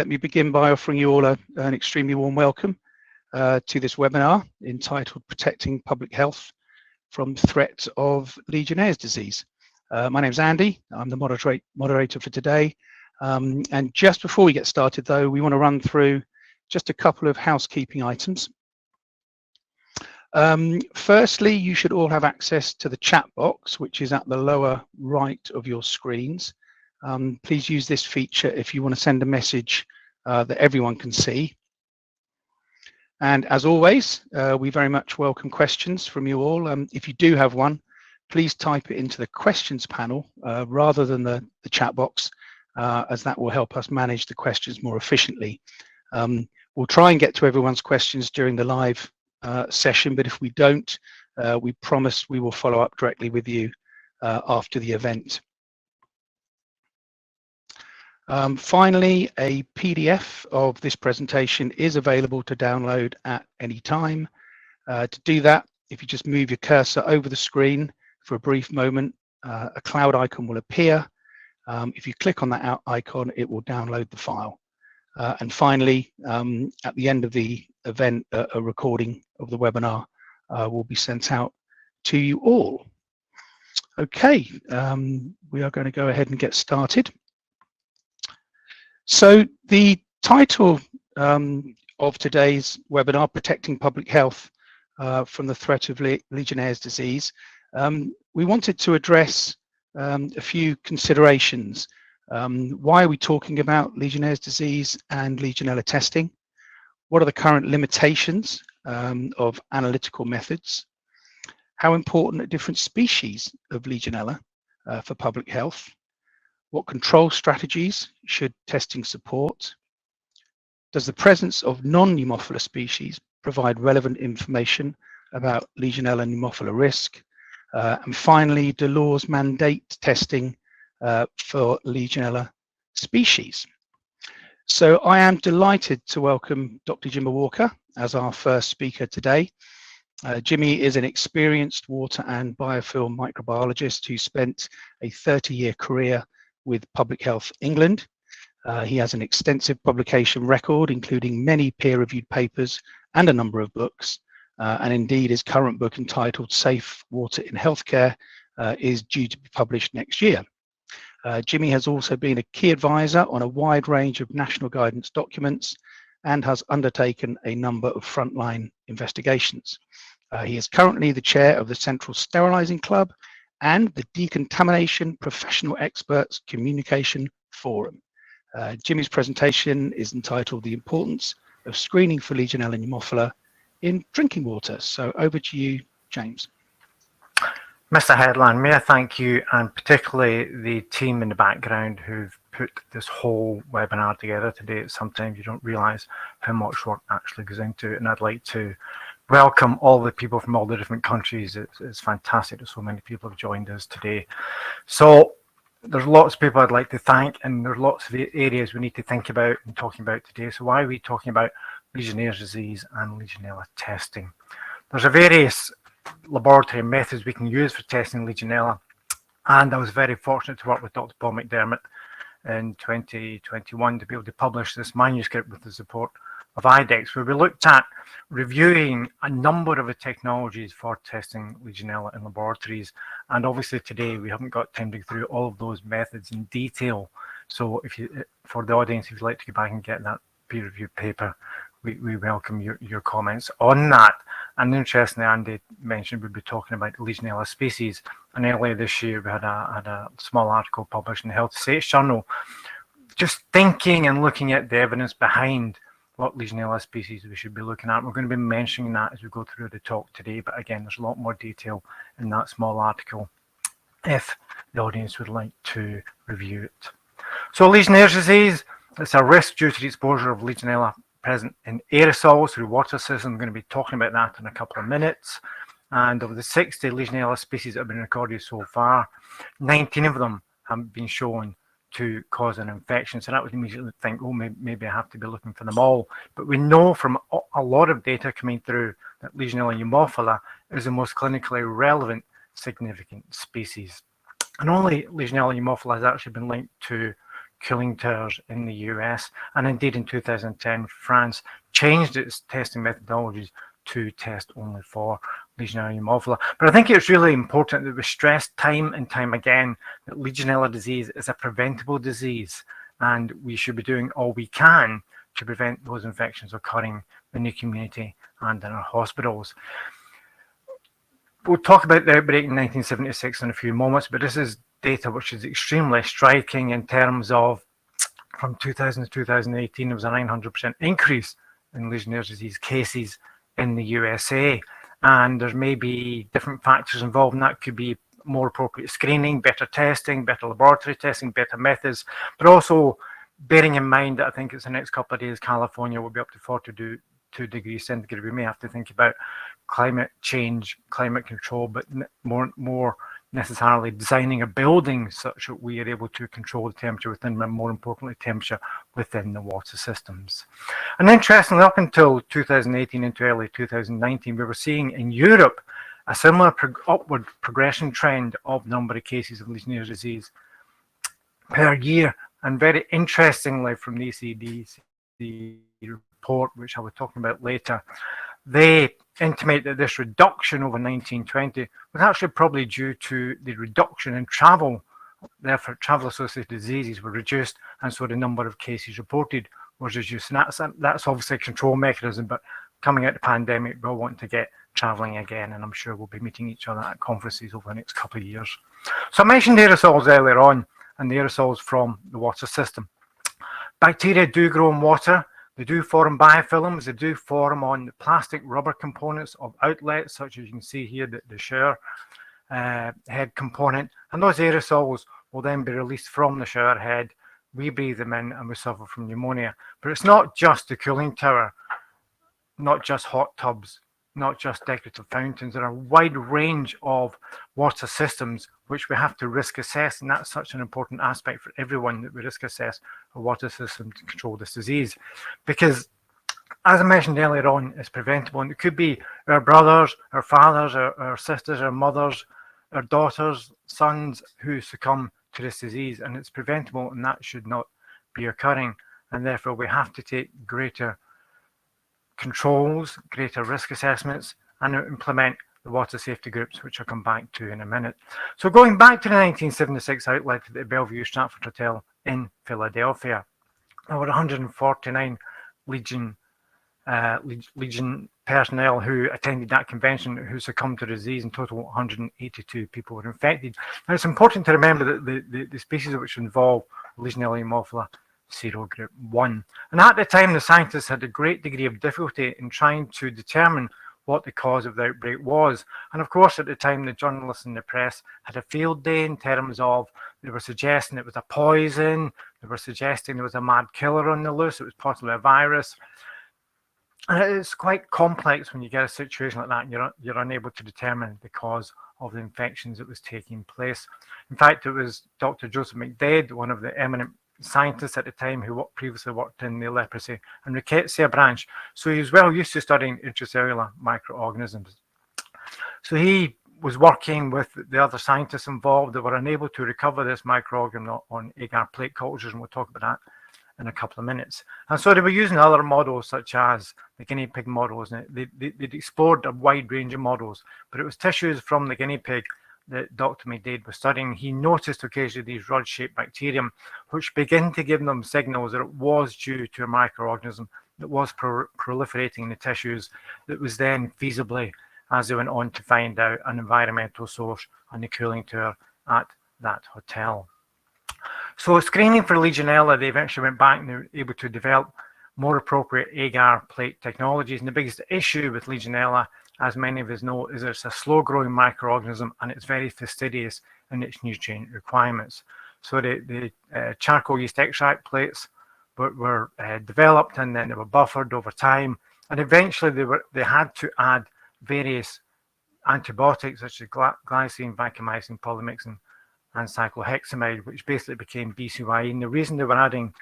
let me begin by offering you all an extremely warm welcome to this webinar entitled Protecting Public Health from the Threat of Legionnaire's Disease. My name is Andy. I'm the moderator for today. And just before we get started, though, we want to run through just a couple of housekeeping items. Firstly, you should all have access to the chat box, which is at the lower right of your screens. Please use this feature if you want to send a message that everyone can see. And as always, we very much welcome questions from you all. If you do have one, please type it into the questions panel rather than the chat box, as that will help us manage the questions more efficiently. We'll try and get to everyone's questions during the live session, but if we don't, we promise we will follow up directly with you after the event. Finally, a PDF of this presentation is available to download at any time. To do that, if you just move your cursor over the screen for a brief moment, a cloud icon will appear. If you click on that icon, it will download the file. And finally, at the end of the event, a recording of the webinar will be sent out to you all. Okay, we are going to go ahead and get started. So the title of today's webinar, Protecting Public Health from the Threat of Legionnaire's Disease, we wanted to address a few considerations. Why are we talking about Legionnaire's disease and Legionella testing? What are the current limitations of analytical methods? How important are different species of Legionella for public health? What control strategies should testing support? Does the presence of non-pneumophila species provide relevant information about Legionella and pneumophila risk? And finally, do laws mandate testing for Legionella species? So I am delighted to welcome Dr. Jimmy Walker as our first speaker today. Jimmy is an experienced water and biofield microbiologist who spent a 30-year career with Public Health England. He has an extensive publication record, including many peer-reviewed papers and a number of books. And indeed, his current book, entitled Safe Water in Healthcare, is due to be published next year. Jimmy has also been a key advisor on a wide range of national guidance documents and has undertaken a number of frontline investigations. He is currently the chair of the Central Sterilising Club and the Decontamination Professional Experts Communication Forum. Jimmy's presentation is entitled The Importance of Screening for Legionella and Pneumophila in Drinking Water. So over to you, James. Mr. Headland, may I thank you, and particularly the team in the background who've put this whole webinar together today. Sometimes you don't realise how much work actually goes into it, and I'd like to welcome all the people from all the different countries. It's fantastic that so many people have joined us today. So there's lots of people I'd like to thank, and there's lots of areas we need to think about and talking about today. So why are we talking about Legionnaire's disease and Legionella testing? There's a various laboratory methods we can use for testing Legionella, and I was very fortunate to work with Dr. Paul McDermott in 2021 to be able to publish this manuscript with the support of IDEXX, where we looked at reviewing a number of the technologies for testing Legionella in laboratories. And obviously today we haven't got time to go through all of those methods in detail. So if you, for the audience, if you'd like to go back and get that peer-reviewed paper, we welcome your comments on that. And interestingly, Andy mentioned we'd be talking about Legionella species. And earlier this year, we had a small article published in the Health Science Journal, just thinking and looking at the evidence behind what Legionella species we should be looking at. We're going to be mentioning that as we go through the talk today. But again, there's a lot more detail in that small article if the audience would like to review it. So Legionnaire's disease, it's a risk due to the exposure of Legionella present in aerosols through water systems. I'm going to be talking about that in a couple of minutes. And of the 60 Legionella species that have been recorded so far, 19 of them have been shown to cause an infection. So that would immediately think, oh, maybe I have to be looking for them all. But we know from a lot of data coming through that Legionella pneumophila is the most clinically relevant significant species. And only Legionella pneumophila has actually been linked to cooling towers in the US. And indeed in 2010, France changed its testing methodologies to test only for Legionella and Haemophila. But I think it's really important that we stress time and time again that Legionella disease is a preventable disease, and we should be doing all we can to prevent those infections occurring in the community and in our hospitals. We'll talk about the outbreak in 1976 in a few moments, but this is data which is extremely striking in terms of from 2000 to 2018, there was a 900% increase in Legionnaires' disease cases in the USA. And there may be different factors involved, and that could be more appropriate screening, better testing, better laboratory testing, better methods, but also bearing in mind that I think it's the next couple of days, California will be up to 42 degrees centigrade. We may have to think about climate change, climate control, but more necessarily designing a building such that we are able to control the temperature within, and more importantly, temperature within the water systems. And interestingly, up until 2018 into early 2019, we were seeing in Europe a similar upward progression trend of number of cases of Legionnaires' disease per year. And very interestingly, from the ECDC report, which I was talking about later, they intimate that this reduction over 1920 was actually probably due to the reduction in travel. Therefore, travel-associated diseases were reduced, and so the number of cases reported was reduced. And that's obviously a control mechanism, but coming out of the pandemic, we'll want to get traveling again, and I'm sure we'll be meeting each other at conferences over the next couple of years. So I mentioned aerosols earlier on, and the aerosols from the water system. Bacteria do grow in water. They do form biofilms. They do form on the plastic rubber components of outlets, such as you can see here, the shower head component. And those aerosols will then be released from the shower head. We breathe them in and we suffer from pneumonia. But it's not just the cooling tower, not just hot tubs, not just decorative fountains. There are a wide range of water systems which we have to risk assess, and that's such an important aspect for everyone, that we risk assess a water system to control this disease. Because, as I mentioned earlier on, it's preventable, and it could be our brothers, our fathers, our sisters, our mothers, our daughters, sons who succumb to this disease, and it's preventable, and that should not be occurring. And therefore, we have to take greater controls, greater risk assessments, and implement the water safety groups, which I'll come back to in a minute. So going back to the 1976 outlet at the Bellevue-Stratford Hotel in Philadelphia, there were 149 Legion personnel who attended that convention who succumbed to the disease. In total, 182 people were infected. Now, it's important to remember that the species which involve Legionella and Haemophila serogroup 1. And at the time, the scientists had a great degree of difficulty in trying to determine what the cause of the outbreak was. And of course, at the time, the journalists and the press had a field day in terms of they were suggesting it was a poison, they were suggesting there was a mad killer on the loose, it was possibly a virus. And it's quite complex when you get a situation like that and you're unable to determine the cause of the infections that was taking place. In fact, it was Dr. Joseph McDade, one of the eminent scientists at the time who previously worked in the leprosy and rickettsia branch. So he was well used to studying intracellular microorganisms. So he was working with the other scientists involved that were unable to recover this microorganism on agar plate cultures, and we'll talk about that in a couple of minutes. And so they were using other models such as the guinea pig models, and they'd explored a wide range of models, but it was tissues from the guinea pig that Dr. McDade was studying. He noticed occasionally these rod-shaped bacterium, which began to give them signals that it was due to a microorganism that was proliferating in the tissues, that was then feasibly, as they went on to find out, an environmental source on the cooling tower at that hotel. So screening for Legionella, they eventually went back and they were able to develop more appropriate agar plate technologies. And the biggest issue with Legionella, as many of us know, is it's a slow-growing microorganism and it's very fastidious in its nutrient requirements. So the charcoal yeast extract plates were developed, and then they were buffered over time. And eventually they had to add various antibiotics such as glycine, vancomycin, polymyxin, and cyclohexamide, which basically became BCYE. And the reason they were adding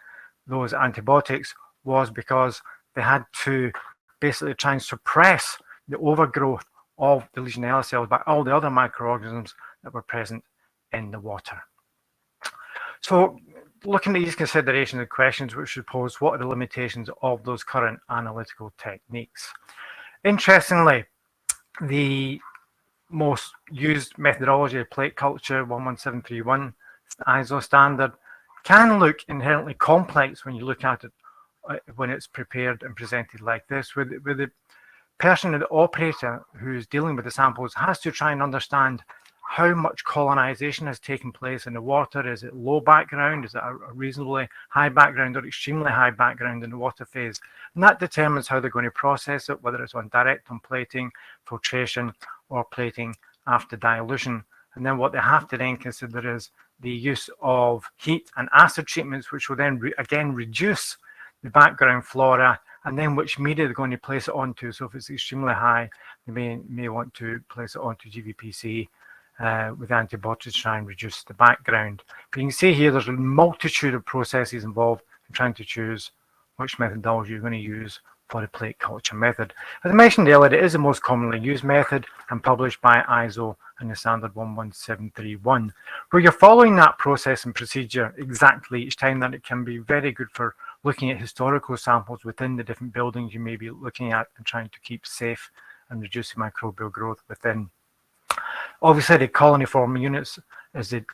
those antibiotics was because they had to basically try and suppress the overgrowth of the Legionella cells by all the other microorganisms that were present in the water. So looking at these considerations and questions which suppose what are the limitations of those current analytical techniques. Interestingly, the most used methodology of plate culture 11731 ISO standard can look inherently complex when you look at it when it's prepared and presented like this, where the person or the operator who's dealing with the samples has to try and understand how much colonization has taken place in the water. Is it low background? Is it a reasonably high background or extremely high background in the water phase? And that determines how they're going to process it, whether it's on direct on plating, filtration, or plating after dilution. And then what they have to then consider is the use of heat and acid treatments, which will then again reduce the background flora, and then which media they're going to place it onto. So if it's extremely high, they may want to place it onto GVPC with antibiotics to try and reduce the background. But you can see here there's a multitude of processes involved in trying to choose which methodology you're going to use for the plate culture method. As I mentioned earlier, it is the most commonly used method and published by ISO and the standard 11731, where you're following that process and procedure exactly each time. That it can be very good for looking at historical samples within the different buildings you may be looking at and trying to keep safe and reducing microbial growth within. Obviously, the colony forming units is the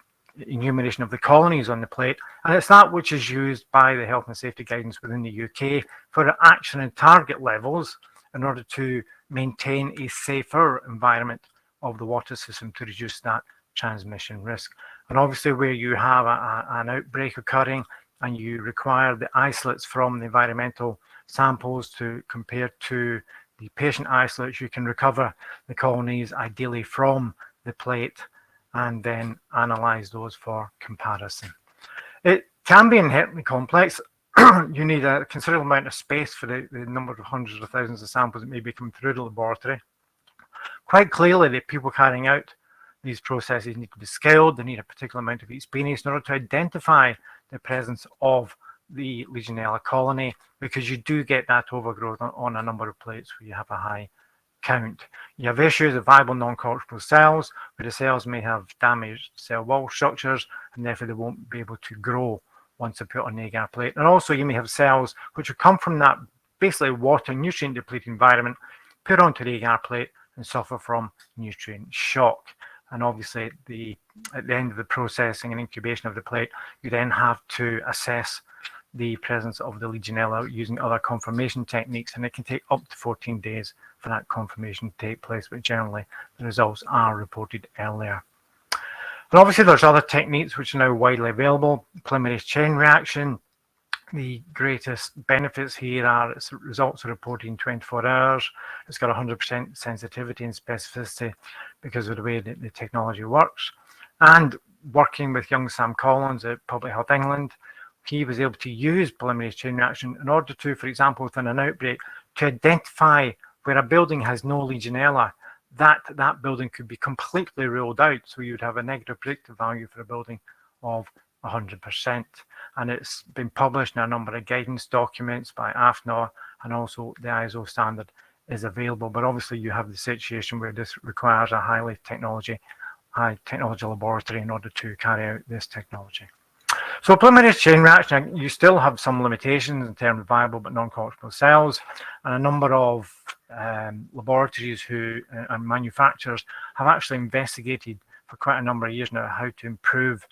enumeration of the colonies on the plate, and it's that which is used by the health and safety guidance within the UK for action and target levels in order to maintain a safer environment of the water system to reduce that transmission risk. And obviously, where you have an outbreak occurring and you require the isolates from the environmental samples to compare to the patient isolates, you can recover the colonies ideally from the plate and then analyze those for comparison. It can be inherently complex. You need a considerable amount of space for the number of hundreds of thousands of samples that may be coming through the laboratory. Quite clearly, the people carrying out these processes need to be skilled. They need a particular amount of experience in order to identify the presence of the Legionella colony, because you do get that overgrowth on a number of plates where you have a high count. You have issues of viable non-culturable cells, where the cells may have damaged cell wall structures and therefore they won't be able to grow once they're put on the agar plate. And also you may have cells which will come from that basically water nutrient depleted environment, put onto the agar plate and suffer from nutrient shock. And obviously at the end of the processing and incubation of the plate, you then have to assess the presence of the Legionella using other confirmation techniques, and it can take up to 14 days for that confirmation to take place, but generally the results are reported earlier. And obviously there's other techniques which are now widely available. Polymerase chain reaction, the greatest benefits here are its results are reported in 24 hours. It's got 100% sensitivity and specificity because of the way that the technology works. And working with young Sam Collins at Public Health England, he was able to use polymerase chain reaction in order to, for example, within an outbreak, to identify where a building has no Legionella, that building could be completely ruled out. So you'd have a negative predictive value for a building of 100%. And it's been published in a number of guidance documents by AFNOR, and also the ISO standard is available. But obviously you have the situation where this requires a high technology laboratory in order to carry out this technology. So polymerase chain reaction, you still have some limitations in terms of viable but non-culturable cells, and a number of laboratories and manufacturers have actually investigated for quite a number of years now how to improve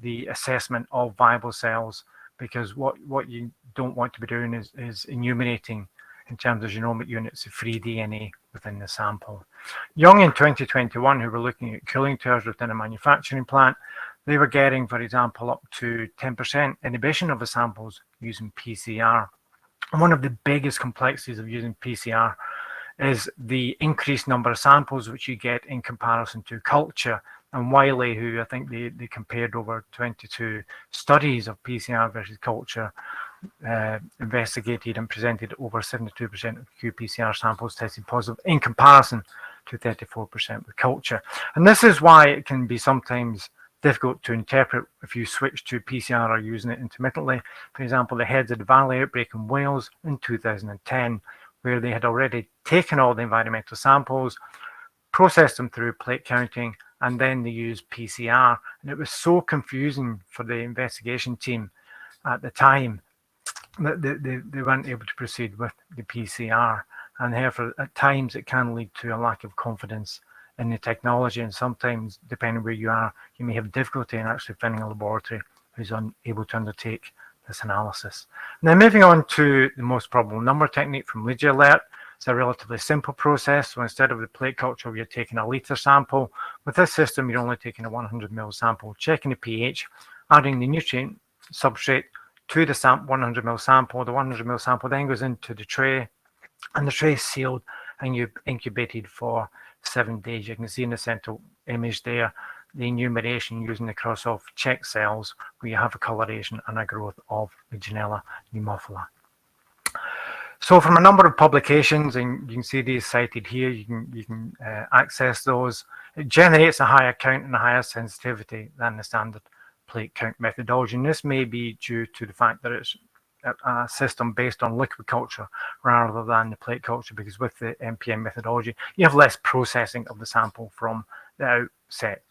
the assessment of viable cells, because what you don't want to be doing is enumerating in terms of genomic units of free DNA within the sample. Young in 2021, who were looking at cooling towers within a manufacturing plant, they were getting, for example, up to 10% inhibition of the samples using PCR. And one of the biggest complexities of using PCR is the increased number of samples which you get in comparison to culture. And Wiley, who I think they compared over 22 studies of PCR versus culture, investigated and presented over 72% of qPCR samples tested positive in comparison to 34% with culture. And this is why it can be sometimes difficult to interpret if you switch to PCR or using it intermittently. For example, the Heads of the Valley outbreak in Wales in 2010, where they had already taken all the environmental samples, processed them through plate counting, and then they used PCR. And it was so confusing for the investigation team at the time, they weren't able to proceed with the PCR, and therefore at times it can lead to a lack of confidence in the technology, and sometimes, depending where you are, you may have difficulty in actually finding a laboratory who's able to undertake this analysis. Now, moving on to the most probable number technique from Legiolert. It's a relatively simple process. So instead of the plate culture, you're taking a litre sample. With this system, you're only taking a 100 ml sample, checking the pH, adding the nutrient substrate to the 100 ml sample. The 100 ml sample then goes into the tray, and the tray is sealed and you've incubated for 7 days. You can see in the central image there the enumeration using the cross-off check cells where you have a coloration and a growth of Legionella pneumophila. So from a number of publications, and you can see these cited here, you can access those. It generates a higher count and a higher sensitivity than the standard plate count methodology, and this may be due to the fact that it's a system based on liquid culture rather than the plate culture, because with the MPN methodology you have less processing of the sample from the outset.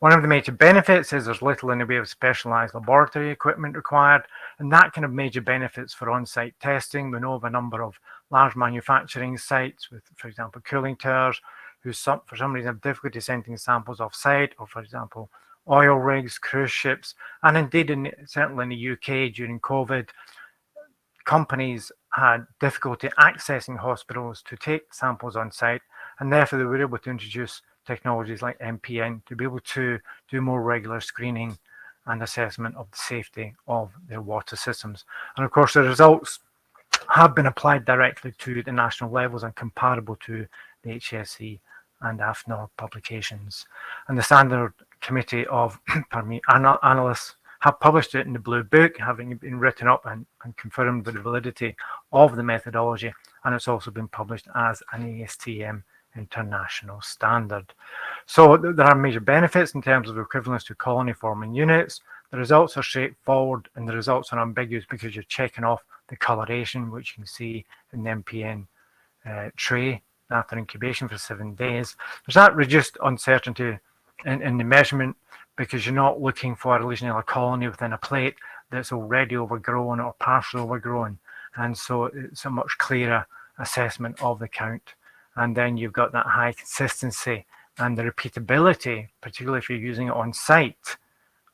One of the major benefits is there's little in the way of specialized laboratory equipment required, and that kind of major benefits for on-site testing. We know of a number of large manufacturing sites with, for example, cooling towers, who for some reason have difficulty sending samples off-site, or for example oil rigs, cruise ships, and indeed certainly in the UK during COVID, companies had difficulty accessing hospitals to take samples on site, and therefore they were able to introduce technologies like MPN to be able to do more regular screening and assessment of the safety of their water systems. And of course the results have been applied directly to the national levels and comparable to the HSE and AFNOR publications. And the standard committee of analysts have published it in the Blue Book, having been written up and confirmed with the validity of the methodology, and it's also been published as an ASTM international standard. So there are major benefits in terms of equivalence to colony forming units. The results are straightforward and the results are ambiguous because you're checking off the coloration, which you can see in the MPN tray after incubation for 7 days. There's that reduced uncertainty in the measurement, because you're not looking for a Legionella colony within a plate that's already overgrown or partially overgrown, and so it's a much clearer assessment of the count. And then you've got that high consistency and the repeatability, particularly if you're using it on site,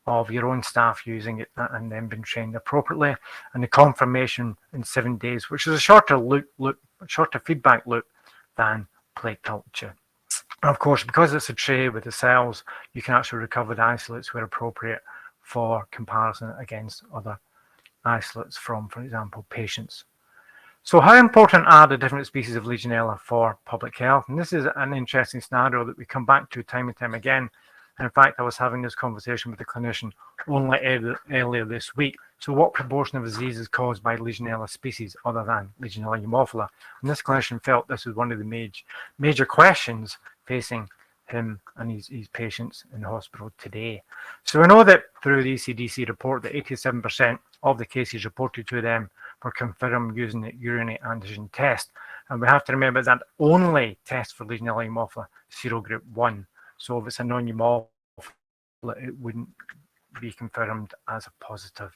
of your own staff using it and then being trained appropriately, and the confirmation in 7 days, which is a shorter feedback loop than plate culture. And of course, because it's a tray with the cells, you can actually recover the isolates where appropriate for comparison against other isolates from, for example, patients. So how important are the different species of Legionella for public health? And this is an interesting scenario that we come back to time and time again. And in fact, I was having this conversation with a clinician only earlier this week. So what proportion of disease is caused by Legionella species other than Legionella pneumophila? And this clinician felt this was one of the major questions facing him and his patients in the hospital today. So we know that through the ECDC report that 87% of the cases reported to them were confirmed using the urinary antigen test. And we have to remember that only tests for Legionella pneumophila serogroup 1. So if it's a non-pneumophila, it wouldn't be confirmed as a positive.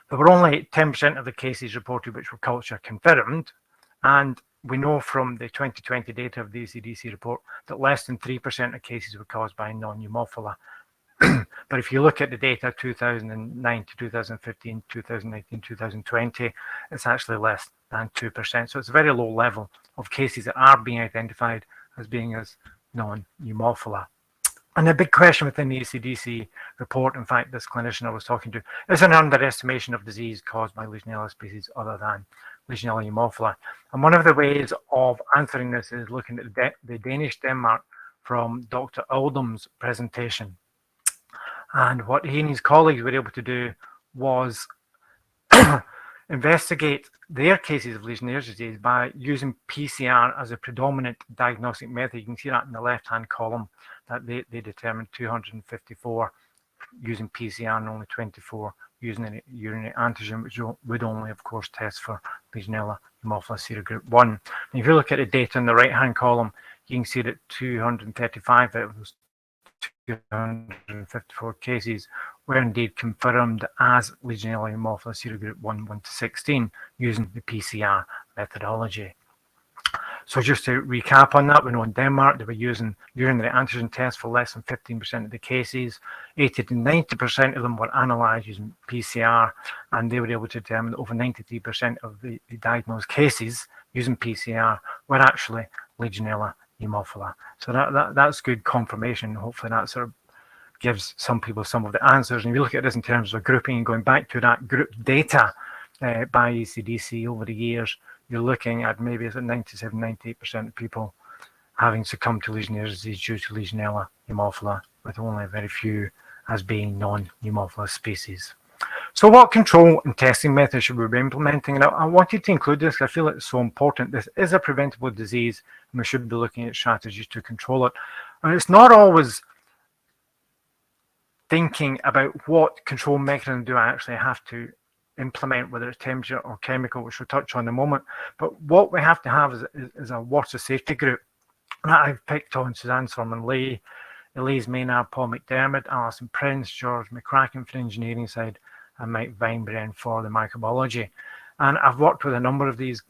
There were only 10% of the cases reported which were culture confirmed, and we know from the 2020 data of the ECDC report that less than 3% of cases were caused by non-pneumophila. But if you look at the data 2009 to 2015, 2019, 2020, it's actually less than 2%. So it's a very low level of cases that are being identified as being as non-pneumophila. And the big question within the ECDC report, in fact, this clinician I was talking to, is an underestimation of disease caused by Legionella species other than Legionella pneumophila. And one of the ways of answering this is looking at the Danish Denmark from Dr. Oldham's presentation. And what he and his colleagues were able to do was investigate their cases of Legionnaire's disease by using PCR as a predominant diagnostic method. You can see that in the left-hand column, that they determined 254 using PCR and only 24 using a urinary antigen, which would only, of course, test for Legionella pneumophila serogroup 1. And if you look at the data in the right-hand column, you can see that 235 out of those 254 cases were indeed confirmed as Legionella and Haemophilus serogroup 1, 1 to 16 using the PCR methodology. So just to recap on that, we know in Denmark they were using urinary antigen tests for less than 15% of the cases. 80 to 90% of them were analysed using PCR, and they were able to determine that over 93% of the diagnosed cases using PCR were actually Legionella Haemophila. So that's good confirmation. Hopefully that sort of gives some people some of the answers. And if you look at this in terms of grouping and going back to that group data by ECDC over the years, you're looking at maybe 97, 98% of people having succumbed to Legionnaires' disease due to Legionella Haemophila, with only very few as being non-pneumophilous species. So what control and testing methods should we be implementing? And I wanted to include this because I feel it's so important. This is a preventable disease, and we should be looking at strategies to control it. And it's not always thinking about what control mechanism do I actually have to implement, whether it's temperature or chemical, which we'll touch on in a moment. But what we have to have is a water safety group. And I've picked on Suzanne Sorman-Lee, Elise Maynard, Paul McDermott, Alison Prince, George McCracken for the engineering side, and Mike Weinbrenn for the microbiology. And I've worked with a number of these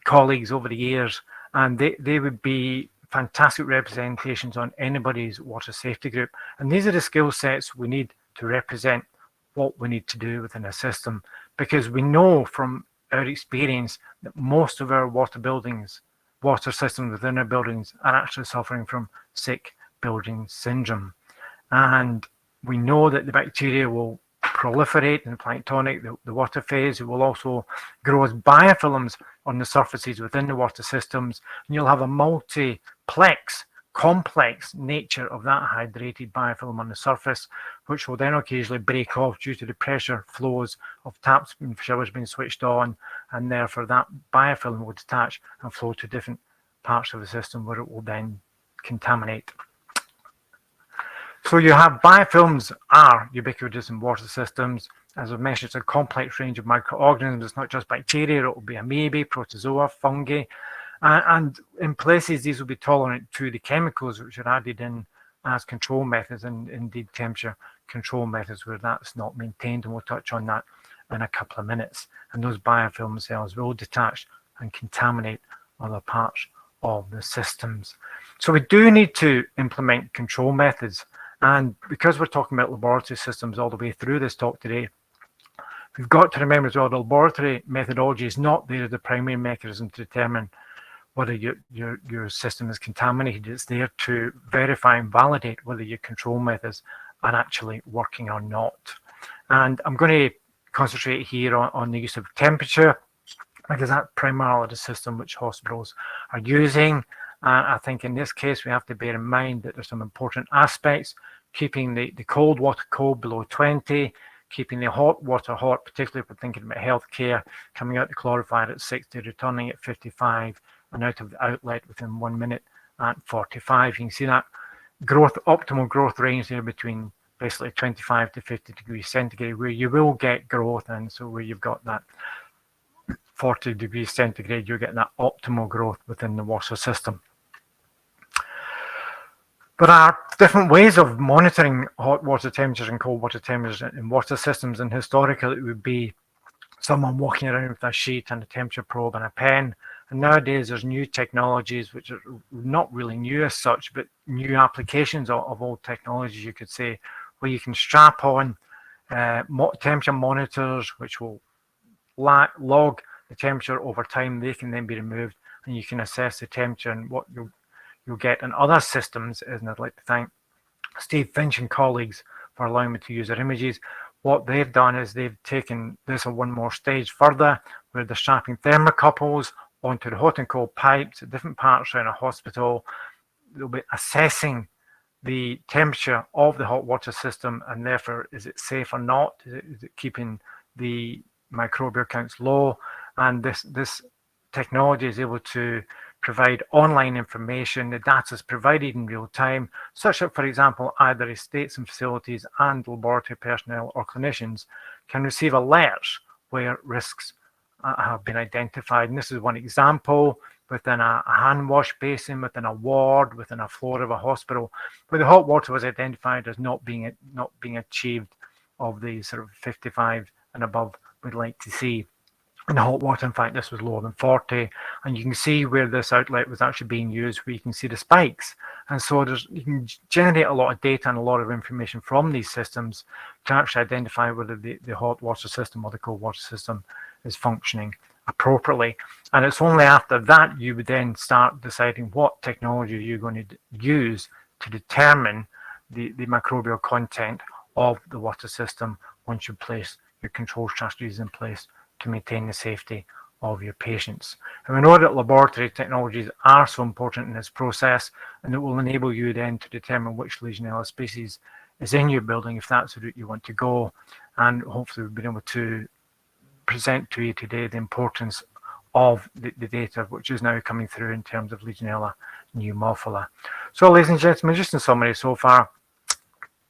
colleagues over the years, and they would be fantastic representations on anybody's water safety group. And these are the skill sets we need to represent what we need to do within a system, because we know from our experience that most of our water systems within our buildings are actually suffering from sick building syndrome. And we know that the bacteria will proliferate in the planktonic, the water phase. It will also grow as biofilms on the surfaces within the water systems, and you'll have a multiplex, complex nature of that hydrated biofilm on the surface, which will then occasionally break off due to the pressure flows of taps and showers being switched on, and therefore that biofilm will detach and flow to different parts of the system where it will then contaminate. So you have biofilms are ubiquitous in water systems. As I've mentioned, it's a complex range of microorganisms. It's not just bacteria, it will be amoebae, protozoa, fungi. And in places, these will be tolerant to the chemicals which are added in as control methods, and indeed temperature control methods where that's not maintained. And we'll touch on that in a couple of minutes. And those biofilm cells will detach and contaminate other parts of the systems. So we do need to implement control methods. And because we're talking about laboratory systems all the way through this talk today, we've got to remember as well, the laboratory methodology is not there as the primary mechanism to determine whether your system is contaminated. It's there to verify and validate whether your control methods are actually working or not. And I'm going to concentrate here on the use of temperature, because that's primarily the system which hospitals are using. I think in this case, we have to bear in mind that there's some important aspects: keeping the cold water cold below 20, keeping the hot water hot, particularly if we're thinking about healthcare, coming out the clarifier at 60, returning at 55, and out of the outlet within 1 minute at 45. You can see that optimal growth range there between basically 25 to 50 degrees centigrade, where you will get growth. And so where you've got that 40 degrees centigrade, you're getting that optimal growth within the water system. There are different ways of monitoring hot water temperatures and cold water temperatures in water systems, and historically it would be someone walking around with a sheet and a temperature probe and a pen. And nowadays there's new technologies which are not really new as such, but new applications of old technologies, you could say, where you can strap on temperature monitors which will log the temperature over time. They can then be removed, and you can assess the temperature. And what you'll get in other systems is, and I'd like to thank Steve Finch and colleagues for allowing me to use their images. What they've done is they've taken this one more stage further, where they're strapping thermocouples onto the hot and cold pipes at different parts around a hospital. They'll be assessing the temperature of the hot water system, and therefore, is it safe or not? Is it keeping the microbial counts low? And this technology is able to provide online information. The data is provided in real time, such that, for example, either estates and facilities and laboratory personnel or clinicians can receive alerts where risks have been identified. And this is one example. within a hand wash basin, within a ward, within a floor of a hospital, where the hot water was identified as not being achieved of the sort of 55 and above we'd like to see. In the hot water, in fact, this was lower than 40, and you can see where this outlet was actually being used, where you can see the spikes. And so you can generate a lot of data and a lot of information from these systems to actually identify whether the hot water system or the cold water system is functioning appropriately. And it's only after that you would then start deciding what technology you're going to use to determine the microbial content of the water system once you place your control strategies in place to maintain the safety of your patients. And we know that laboratory technologies are so important in this process, and it will enable you then to determine which Legionella species is in your building if that's the route you want to go. And hopefully we've been able to present to you today the importance of the data which is now coming through in terms of Legionella pneumophila. So ladies and gentlemen, just in summary so far,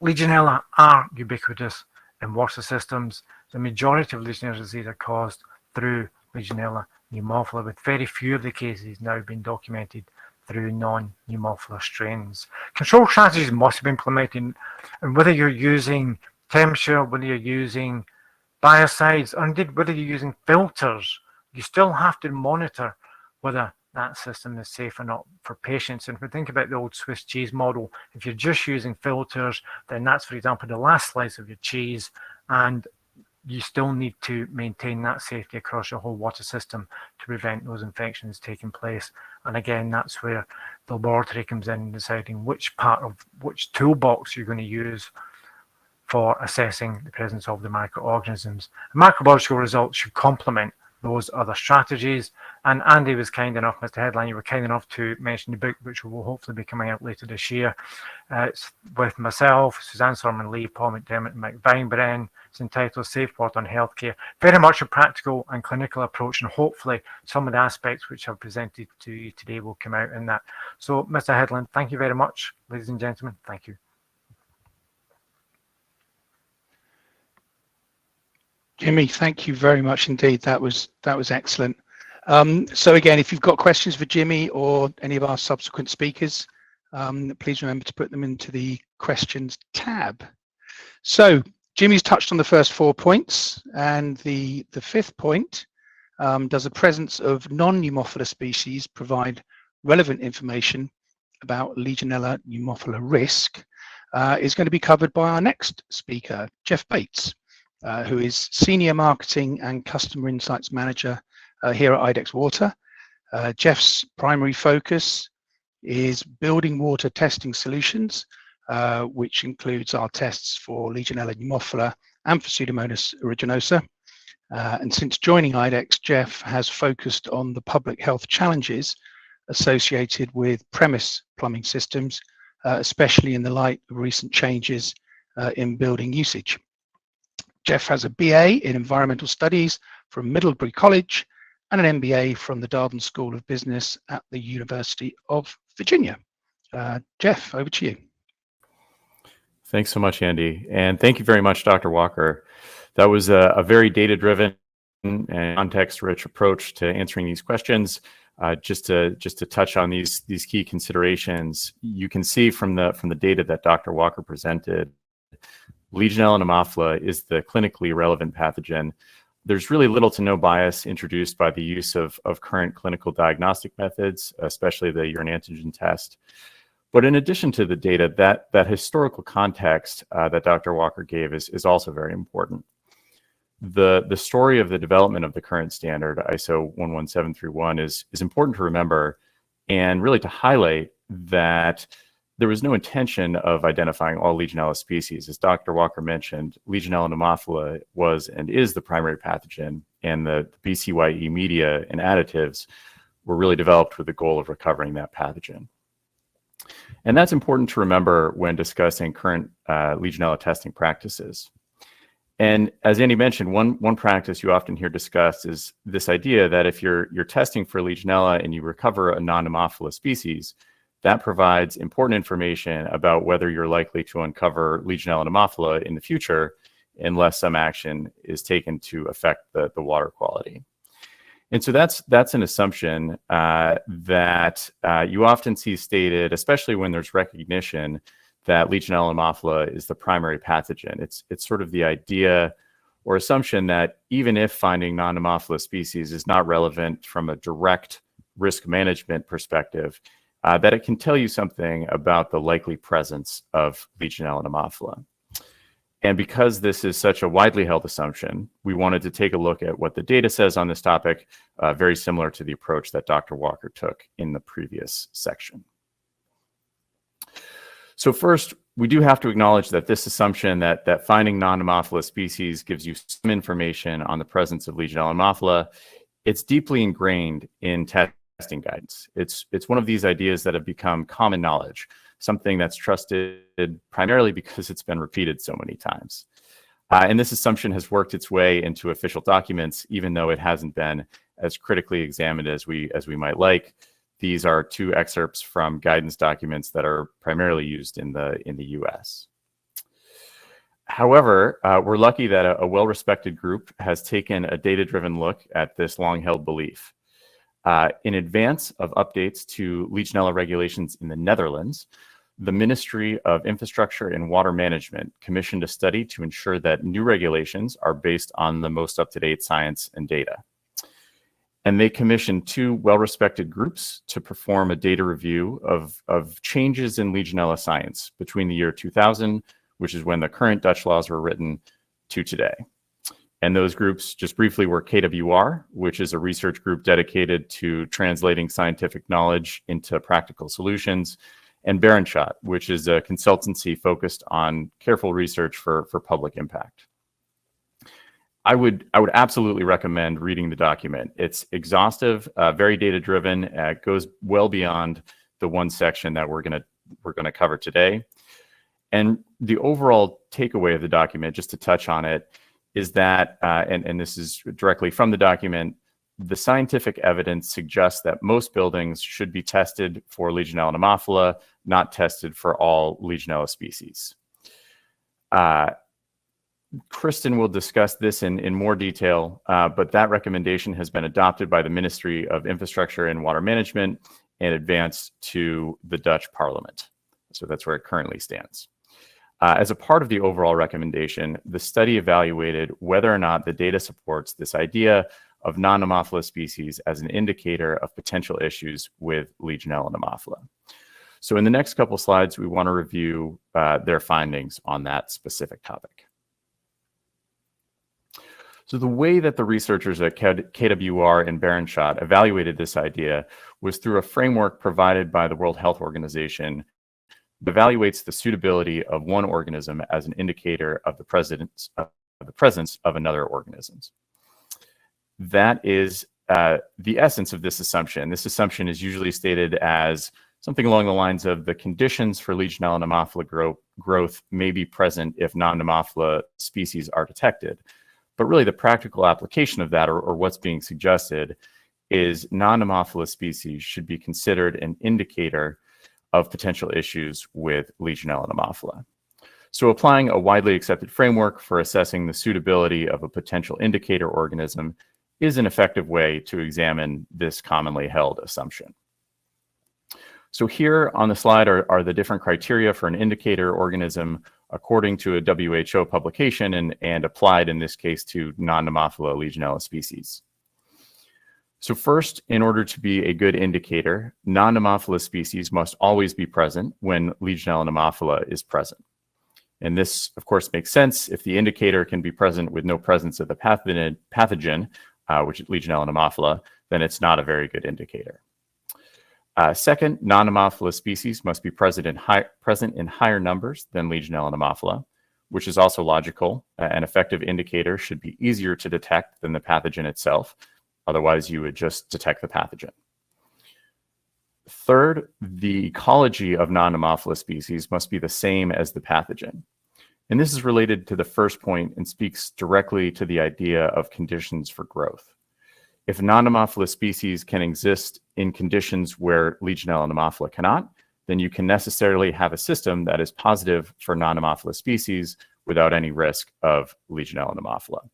Legionella are ubiquitous in water systems. The majority of Legionella disease are caused through Legionella pneumophila, with very few of the cases now being documented through non-pneumophila strains. Control strategies must be implemented, and whether you're using temperature, whether you're using biocides, or indeed whether you're using filters, you still have to monitor whether that system is safe or not for patients. And if we think about the old Swiss cheese model, if you're just using filters, then that's, for example, the last slice of your cheese, and you still need to maintain that safety across your whole water system to prevent those infections taking place. And again, that's where the laboratory comes in, deciding which toolbox you're going to use for assessing the presence of the microorganisms. Microbiological results should complement those other strategies. And Andy was kind enough, Mr. Headline, you were kind enough to mention the book, which will hopefully be coming out later this year. It's with myself, Suzanne Sorman Lee, Paul McDermott, and Mike Weinbrenn. It's entitled Safe Water on Healthcare. Very much a practical and clinical approach, and hopefully some of the aspects which I've presented to you today will come out in that. So, Mr. Headland, thank you very much. Ladies and gentlemen, thank you. Jimmy, thank you very much indeed. That was excellent. So again, if you've got questions for Jimmy or any of our subsequent speakers, please remember to put them into the questions tab. So Jimmy's touched on the first 4 points, and the fifth point, does the presence of non-pneumophila species provide relevant information about Legionella pneumophila risk, is going to be covered by our next speaker, Jeff Bates, who is Senior Marketing and Customer Insights Manager here at IDEXX Water. Jeff's primary focus is building water testing solutions, which includes our tests for Legionella pneumophila and for Pseudomonas aeruginosa. And since joining IDEXX, Jeff has focused on the public health challenges associated with premise plumbing systems, especially in the light of recent changes in building usage. Jeff has a BA in Environmental Studies from Middlebury College and an MBA from the Darden School of Business at the University of Virginia. Jeff, over to you. Thanks so much, Andy. And thank you very much, Dr. Walker. That was a very data-driven and context-rich approach to answering these questions. Just to touch on these key considerations, you can see from the data that Dr. Walker presented, Legionella pneumophila is the clinically relevant pathogen. There's really little to no bias introduced by the use of current clinical diagnostic methods, especially the urine antigen test. But in addition to the data, that historical context that Dr. Walker gave is also very important. The story of the development of the current standard, ISO 11731, is important to remember, and really to highlight that there was no intention of identifying all Legionella species. As Dr. Walker mentioned, Legionella pneumophila was and is the primary pathogen, and the BCYE media and additives were really developed with the goal of recovering that pathogen. And that's important to remember when discussing current Legionella testing practices. And as Andy mentioned, one practice you often hear discussed is this idea that if you're testing for Legionella and you recover a non-pneumophila species, that provides important information about whether you're likely to uncover Legionella pneumophila in the future unless some action is taken to affect the water quality. And so that's an assumption that you often see stated, especially when there's recognition that Legionella and Haemophila is the primary pathogen. It's sort of the idea or assumption that even if finding non-Haemophila species is not relevant from a direct risk management perspective, that it can tell you something about the likely presence of Legionella and Haemophila. And because this is such a widely held assumption, we wanted to take a look at what the data says on this topic, very similar to the approach that Dr. Walker took in the previous section. So first, we do have to acknowledge that this assumption that finding non-Haemophila species gives you some information on the presence of Legionella and Haemophila, it's deeply ingrained in testing guidance. It's one of these ideas that have become common knowledge, something that's trusted primarily because it's been repeated so many times. And this assumption has worked its way into official documents, even though it hasn't been as critically examined as we might like. These are two excerpts from guidance documents that are primarily used in the US. However, we're lucky that a well-respected group has taken a data-driven look at this long-held belief. In advance of updates to Legionella regulations in the Netherlands, the Ministry of Infrastructure and Water Management commissioned a study to ensure that new regulations are based on the most up-to-date science and data. And they commissioned two well-respected groups to perform a data review of changes in Legionella science between the year 2000, which is when the current Dutch laws were written, to today. And those groups, just briefly, were KWR, which is a research group dedicated to translating scientific knowledge into practical solutions, and Berenschot, which is a consultancy focused on careful research for public impact. I would absolutely recommend reading the document. It's exhaustive, very data-driven. It goes well beyond the one section that we're gonna cover today. And the overall takeaway of the document, just to touch on it, is that, and this is directly from the document, the scientific evidence suggests that most buildings should be tested for Legionella and Haemophila, not tested for all Legionella species. Kristen will discuss this in more detail, but that recommendation has been adopted by the Ministry of Infrastructure and Water Management and advanced to the Dutch Parliament. So that's where it currently stands. As a part of the overall recommendation, the study evaluated whether or not the data supports this idea of non-Haemophila species as an indicator of potential issues with Legionella and Haemophila. So in the next couple slides, we want to review their findings on that specific topic. So the way that the researchers at KWR and Berenschot evaluated this idea was through a framework provided by the World Health Organization that evaluates the suitability of one organism as an indicator of the presence of another organism. That is the essence of this assumption. This assumption is usually stated as something along the lines of the conditions for Legionella and Haemophila growth may be present if non-Haemophila species are detected. But really the practical application of that, or what's being suggested, is non-Haemophila species should be considered an indicator of potential issues with Legionella and Haemophila. So applying a widely accepted framework for assessing the suitability of a potential indicator organism is an effective way to examine this commonly held assumption. So here on the slide are the different criteria for an indicator organism according to a WHO publication and applied in this case to non-Haemophila Legionella species. So first, in order to be a good indicator, non-Haemophila species must always be present when Legionella and Haemophila is present. And this, of course, makes sense. If the indicator can be present with no presence of the pathogen, which is Legionella and Haemophila, then it's not a very good indicator. Second, non-Haemophila species must be present in higher numbers than Legionella and Haemophila, which is also logical. An effective indicator should be easier to detect than the pathogen itself. Otherwise, you would just detect the pathogen. Third, the ecology of non-Haemophila species must be the same as the pathogen. And this is related to the first point and speaks directly to the idea of conditions for growth. If non-Haemophila species can exist in conditions where Legionella and Haemophila cannot, then you can necessarily have a system that is positive for non-Haemophila species without any risk of Legionella and Haemophila.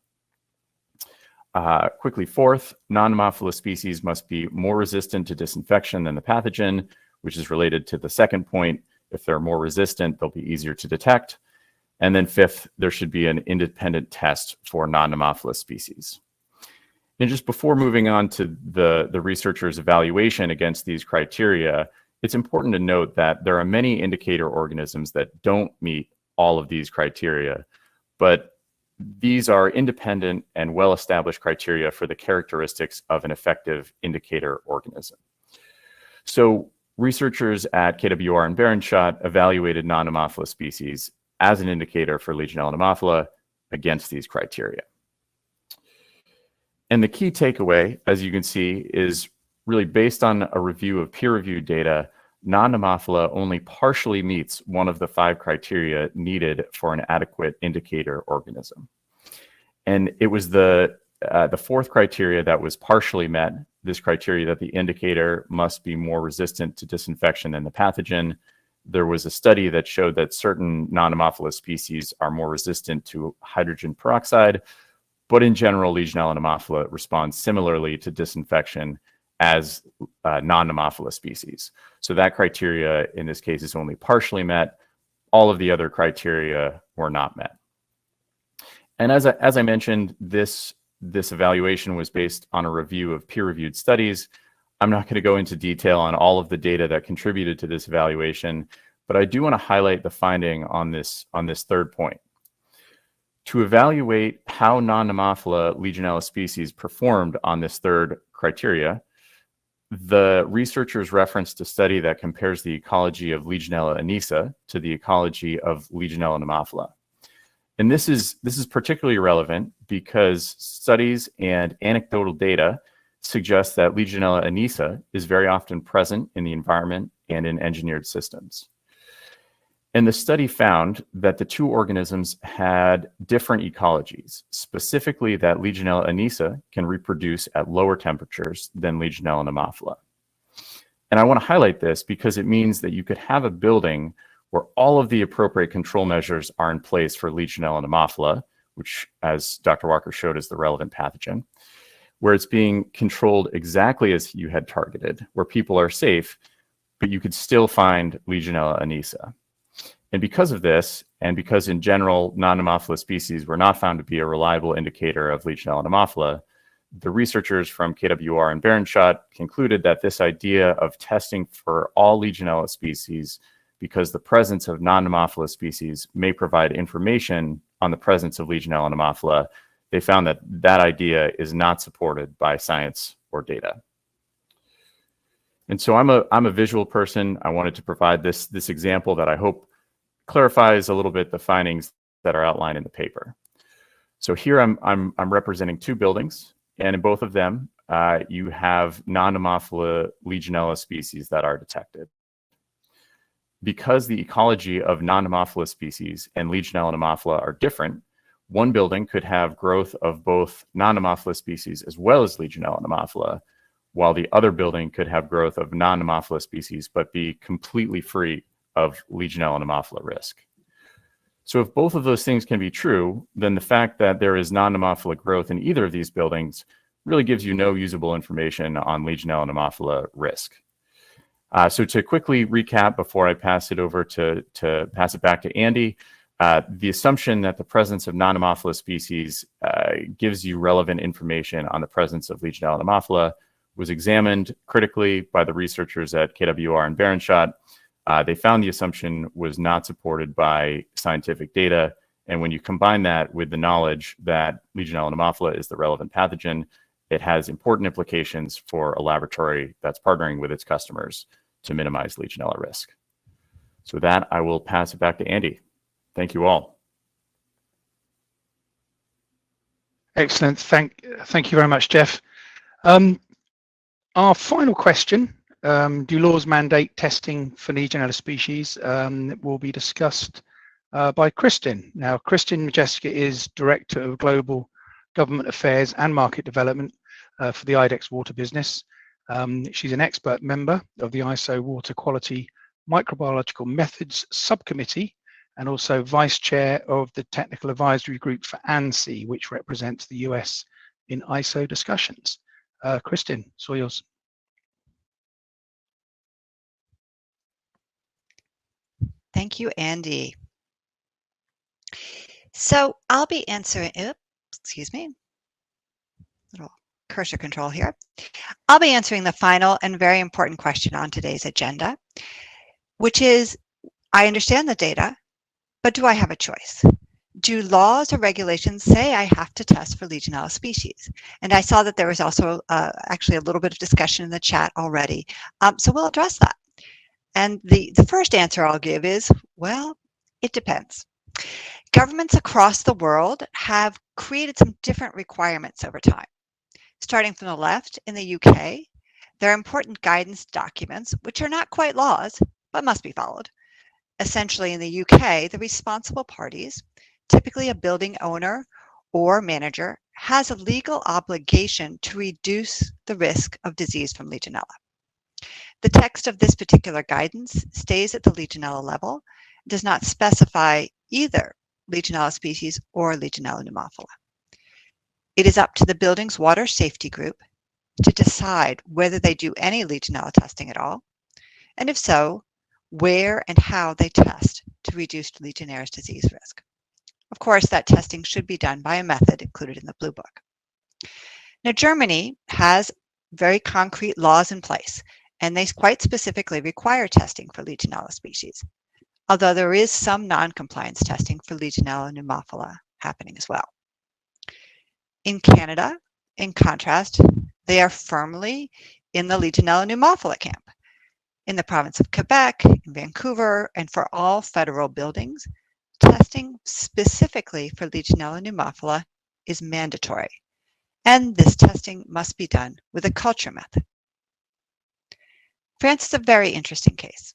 Quickly, fourth, non-pneumophila species must be more resistant to disinfection than the pathogen, which is related to the second point. If they're more resistant, they'll be easier to detect. And then fifth, there should be an independent test for non-pneumophila species. And just before moving on to the researchers' evaluation against these criteria, it's important to note that there are many indicator organisms that don't meet all of these criteria, but these are independent and well-established criteria for the characteristics of an effective indicator organism. So researchers at KWR and Berenschot evaluated non-pneumophila species as an indicator for Legionella and Haemophila against these criteria. And the key takeaway, as you can see, is really based on a review of peer-reviewed data. Non-pneumophila only partially meets one of the 5 criteria needed for an adequate indicator organism. And it was the fourth criteria that was partially met, this criteria that the indicator must be more resistant to disinfection than the pathogen. There was a study that showed that certain non-pneumophila species are more resistant to hydrogen peroxide, but in general, Legionella and Haemophila respond similarly to disinfection as non-pneumophila species. So that criteria in this case is only partially met. All of the other criteria were not met. And as I mentioned, this evaluation was based on a review of peer-reviewed studies. I'm not going to go into detail on all of the data that contributed to this evaluation, but I do want to highlight the finding on this third point. To evaluate how non-pneumophila Legionella species performed on this third criteria, the researchers referenced a study that compares the ecology of Legionella aneisa to the ecology of Legionella and Haemophila. And this is particularly relevant because studies and anecdotal data suggest that Legionella aneisa is very often present in the environment and in engineered systems. And the study found that the 2 organisms had different ecologies, specifically that Legionella aneisa can reproduce at lower temperatures than Legionella and Haemophila. And I want to highlight this because it means that you could have a building where all of the appropriate control measures are in place for Legionella and Haemophila, which, as Dr. Walker showed, is the relevant pathogen, where it's being controlled exactly as you had targeted, where people are safe, but you could still find Legionella aneisa. And because of this, and because in general, non-Haemophila species were not found to be a reliable indicator of Legionella and Haemophila, the researchers from KWR and Berenschot concluded that this idea of testing for all Legionella species, because the presence of non-Haemophila species may provide information on the presence of Legionella and Haemophila, they found that that idea is not supported by science or data. And so I'm a visual person. I wanted to provide this example that I hope clarifies a little bit the findings that are outlined in the paper. So here I'm representing 2 buildings, and in both of them, you have non-Haemophila Legionella species that are detected. Because the ecology of non-Haemophila species and Legionella and Haemophila are different, one building could have growth of both non-Haemophila species as well as Legionella and Haemophila, while the other building could have growth of non-Haemophila species but be completely free of Legionella and Haemophila risk. So if both of those things can be true, then the fact that there is non-Haemophila growth in either of these buildings really gives you no usable information on Legionella and Haemophila risk. So to quickly recap before I pass it over to pass it back to Andy, the assumption that the presence of non-Haemophila species gives you relevant information on the presence of Legionella and Haemophila was examined critically by the researchers at KWR and Berenschot. They found the assumption was not supported by scientific data. And when you combine that with the knowledge that Legionella and Haemophila is the relevant pathogen, it has important implications for a laboratory that's partnering with its customers to minimize Legionella risk. So with that, I will pass it back to Andy. Thank you all. Excellent. Thank you very much, Jeff. Our final question, do laws mandate testing for Legionella species, will be discussed by Kristin. Now, Kristin Majewska is Director of Global Government Affairs and Market Development for the IDEXX Water business. She's an expert member of the ISO Water Quality Microbiological Methods Subcommittee and also Vice Chair of the Technical Advisory Group for ANSI, which represents the US in ISO discussions. Kristin, it's all yours. Thank you, Andy. So I'll be answering, excuse me, little cursor control here. I'll be answering the final and very important question on today's agenda, which is, I understand the data, but do I have a choice? Do laws or regulations say I have to test for Legionella species? And I saw that there was also actually a little bit of discussion in the chat already. So we'll address that. And the first answer I'll give is, well, it depends. Governments across the world have created some different requirements over time. Starting from the left, in the UK, there are important guidance documents, which are not quite laws, but must be followed. Essentially, in the UK, the responsible parties, typically a building owner or manager, has a legal obligation to reduce the risk of disease from Legionella. The text of this particular guidance stays at the Legionella level, does not specify either Legionella species or Legionella pneumophila. It is up to the building's water safety group to decide whether they do any Legionella testing at all, and if so, where and how they test to reduce Legionnaire's disease risk. Of course, that testing should be done by a method included in the Blue Book. Now, Germany has very concrete laws in place, and they quite specifically require testing for Legionella species, although there is some non-compliance testing for Legionella pneumophila happening as well. In Canada, in contrast, they are firmly in the Legionella pneumophila camp. In the province of Quebec, in Vancouver, and for all federal buildings, testing specifically for Legionella pneumophila is mandatory, and this testing must be done with a culture method. France is a very interesting case.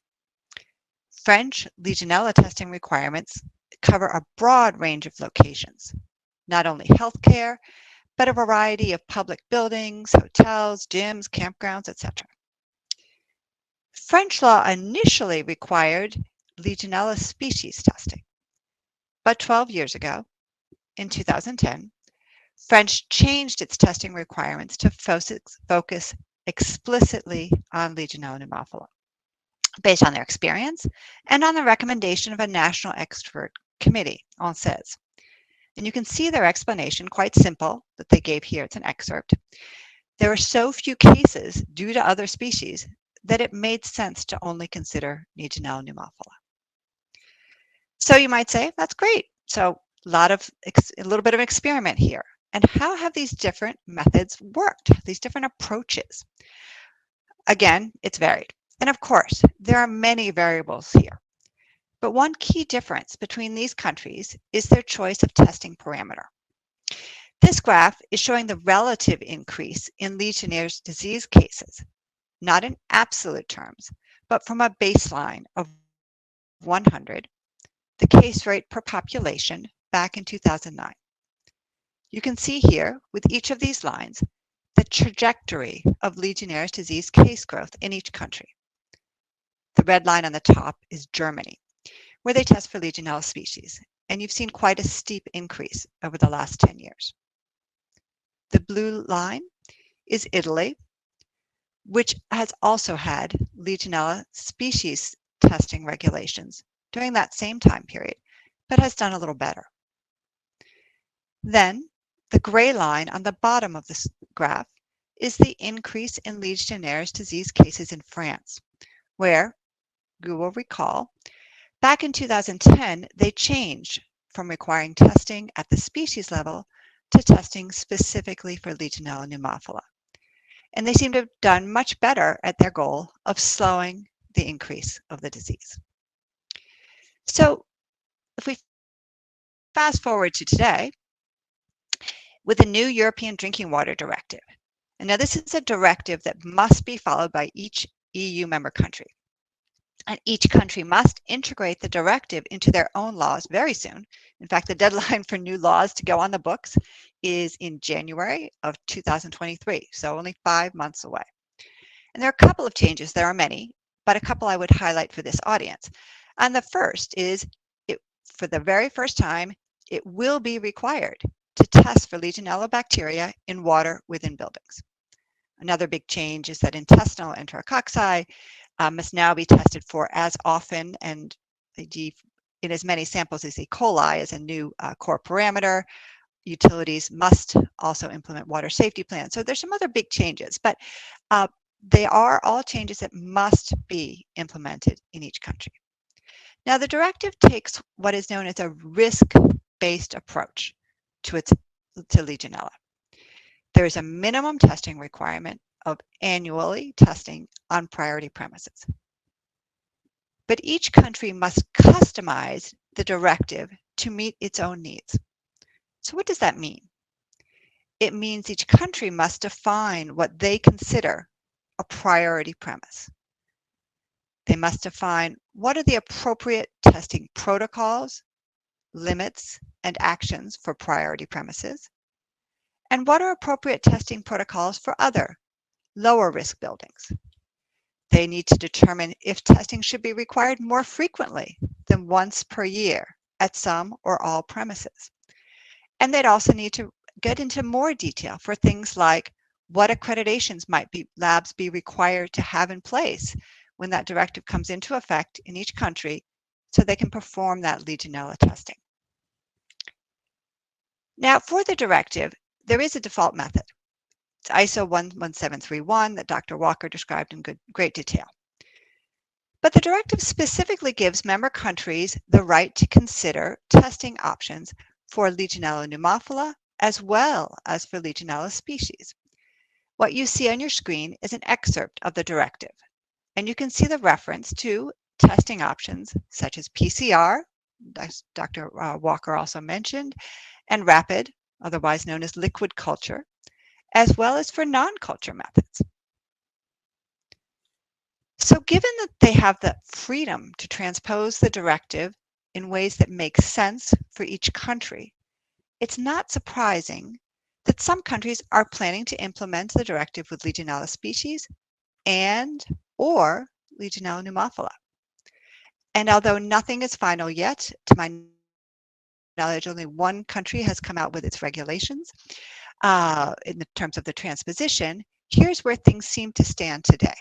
French Legionella testing requirements cover a broad range of locations, not only healthcare, but a variety of public buildings, hotels, gyms, campgrounds, etc. French law initially required Legionella species testing, but 12 years ago, in 2010, French changed its testing requirements to focus explicitly on Legionella pneumophila, based on their experience and on the recommendation of a national expert committee, ANSES. And you can see their explanation, quite simple, that they gave here. It's an excerpt. There are so few cases due to other species that it made sense to only consider Legionella pneumophila. So you might say, that's great. So a little bit of experiment here. And how have these different methods worked, these different approaches? Again, it's varied. And of course, there are many variables here. But one key difference between these countries is their choice of testing parameter. This graph is showing the relative increase in Legionnaire's disease cases, not in absolute terms, but from a baseline of 100, the case rate per population back in 2009. You can see here, with each of these lines, the trajectory of Legionnaire's disease case growth in each country. The red line on the top is Germany, where they test for Legionella species, and you've seen quite a steep increase over the last 10 years. The blue line is Italy, which has also had Legionella species testing regulations during that same time period, but has done a little better. Then, the gray line on the bottom of this graph is the increase in Legionnaire's disease cases in France, where, you will recall, back in 2010, they changed from requiring testing at the species level to testing specifically for Legionella pneumophila. And they seem to have done much better at their goal of slowing the increase of the disease. So if we fast forward to today, with the new European Drinking Water Directive. And now this is a directive that must be followed by each EU member country. And each country must integrate the directive into their own laws very soon. In fact, the deadline for new laws to go on the books is in January of 2023, so only 5 months away. And there are a couple of changes, there are many, but a couple I would highlight for this audience. And the first is, for the very first time, it will be required to test for Legionella bacteria in water within buildings. Another big change is that intestinal enterococci must now be tested for as often and in as many samples as E. coli as a new core parameter. Utilities must also implement water safety plans. So there's some other big changes, but they are all changes that must be implemented in each country. Now, the directive takes what is known as a risk-based approach to Legionella. There is a minimum testing requirement of annually testing on priority premises. But each country must customize the directive to meet its own needs. So what does that mean? It means each country must define what they consider a priority premise. They must define what are the appropriate testing protocols, limits, and actions for priority premises, and what are appropriate testing protocols for other lower risk buildings. They need to determine if testing should be required more frequently than once per year at some or all premises. And they'd also need to get into more detail for things like what accreditations might labs be required to have in place when that directive comes into effect in each country so they can perform that Legionella testing. Now, for the directive, there is a default method. It's ISO 11731 that Dr. Walker described in great detail. But the directive specifically gives member countries the right to consider testing options for Legionella pneumophila as well as for Legionella species. What you see on your screen is an excerpt of the directive, and you can see the reference to testing options such as PCR, as Dr. Walker also mentioned, and rapid, otherwise known as liquid culture, as well as for non-culture methods. So given that they have the freedom to transpose the directive in ways that make sense for each country, it's not surprising that some countries are planning to implement the directive with Legionella species or Legionella pneumophila. And although nothing is final yet, to my knowledge, only one country has come out with its regulations in the terms of the transposition. Here's where things seem to stand today.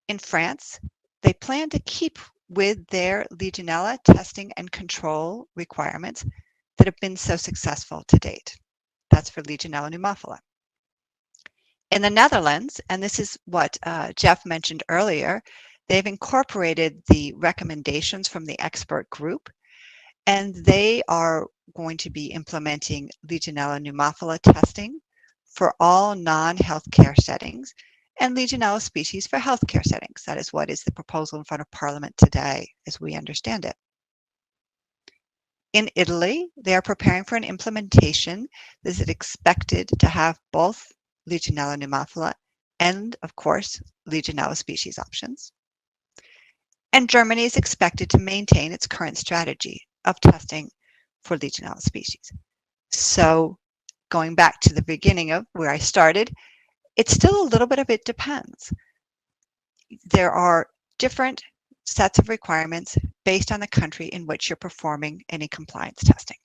In France, they plan to keep with their Legionella testing and control requirements that have been so successful to date. That's for Legionella pneumophila. In the Netherlands, and this is what Jeff mentioned earlier, they've incorporated the recommendations from the expert group, and they are going to be implementing Legionella pneumophila testing for all non-healthcare settings and Legionella species for healthcare settings. That is what is the proposal in front of Parliament today, as we understand it. In Italy, they are preparing for an implementation that is expected to have both Legionella pneumophila and, of course, Legionella species options. And Germany is expected to maintain its current strategy of testing for Legionella species. So going back to the beginning of where I started, it's still a little bit of it depends. There are different sets of requirements based on the country in which you're performing any compliance testing.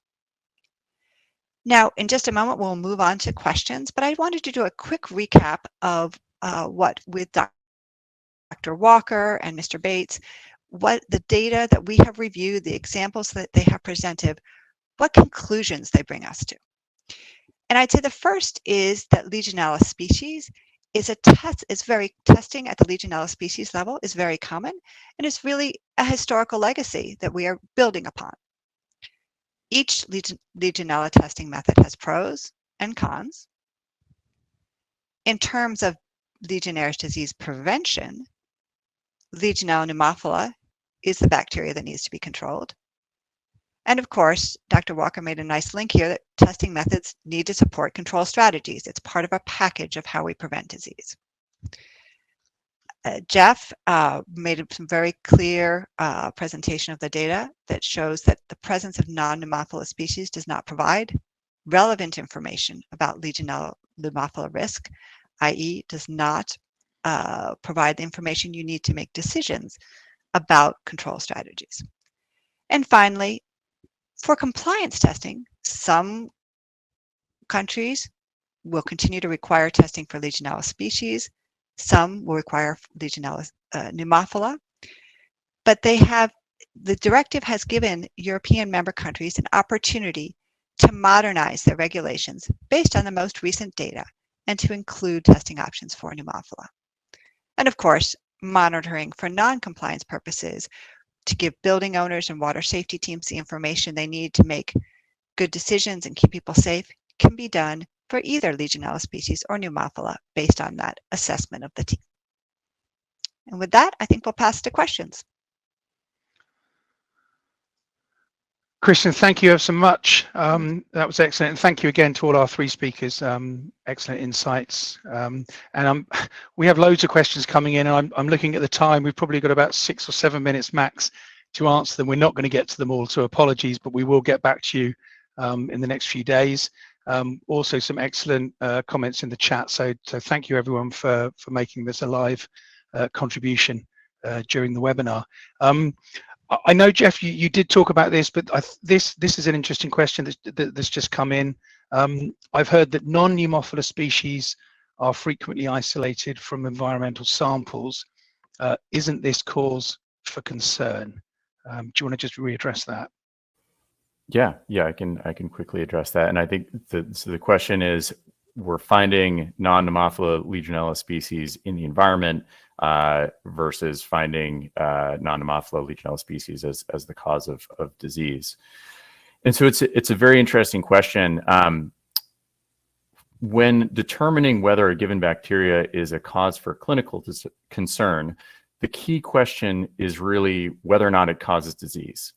Now, in just a moment, we'll move on to questions, but I wanted to do a quick recap of what with Dr. Walker and Mr. Bates, what the data that we have reviewed, the examples that they have presented, what conclusions they bring us to. And I'd say the first is that Legionella species is testing at the Legionella species level is very common and is really a historical legacy that we are building upon. Each Legionella testing method has pros and cons. In terms of Legionnaire's disease prevention, Legionella pneumophila is the bacteria that needs to be controlled. And of course, Dr. Walker made a nice link here that testing methods need to support control strategies. It's part of a package of how we prevent disease. Jeff made some very clear presentation of the data that shows that the presence of non-pneumophila species does not provide relevant information about Legionella pneumophila risk, i.e. does not provide the information you need to make decisions about control strategies. And finally, For compliance testing, some countries will continue to require testing for Legionella species. Some will require Legionella pneumophila, but the directive has given European member countries an opportunity to modernize their regulations based on the most recent data and to include testing options for pneumophila. And of course, monitoring for non-compliance purposes to give building owners and water safety teams the information they need to make good decisions and keep people safe can be done for either Legionella species or pneumophila based on that assessment of the team. And with that, I think we'll pass to questions. Kristen, thank you ever so much. That was excellent. And thank you again to all our three speakers. Excellent insights. We have loads of questions coming in, and I'm looking at the time. We've probably got about 6 or 7 minutes max to answer them. We're not going to get to them all, so apologies, but we will get back to you in the next few days. Also, some excellent comments in the chat. So thank you everyone for making this a live contribution during the webinar. I know, Jeff, you did talk about this, but this is an interesting question that's just come in. I've heard that non-pneumophila species are frequently isolated from environmental samples. Isn't this cause for concern? Do you want to just readdress that? Yeah, I can quickly address that. And I think so the question is, we're finding non-pneumophila Legionella species in the environment versus finding non-pneumophila Legionella species as the cause of disease. And so it's a very interesting question. When determining whether a given bacteria is a cause for clinical concern, the key question is really whether or not it causes disease.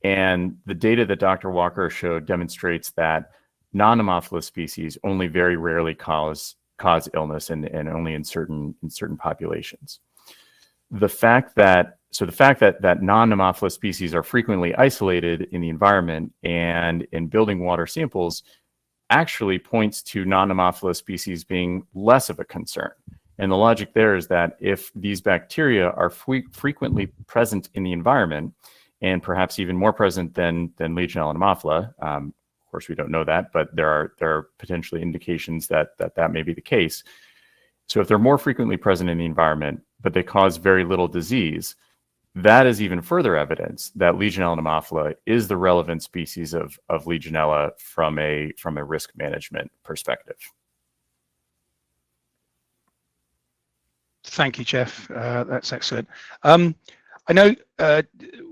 And the data that Dr. Walker showed demonstrates that non-pneumophila species only very rarely cause illness and only in certain populations. The fact that non-pneumophila species are frequently isolated in the environment and in building water samples actually points to non-pneumophila species being less of a concern. And the logic there is that if these bacteria are frequently present in the environment, and perhaps even more present than Legionella and Pneumophila, of course we don't know that, but there are potentially indications that may be the case. So if they're more frequently present in the environment, but they cause very little disease, that is even further evidence that Legionella and Pneumophila is the relevant species of Legionella from a risk management perspective. Thank you, Jeff. That's excellent. I know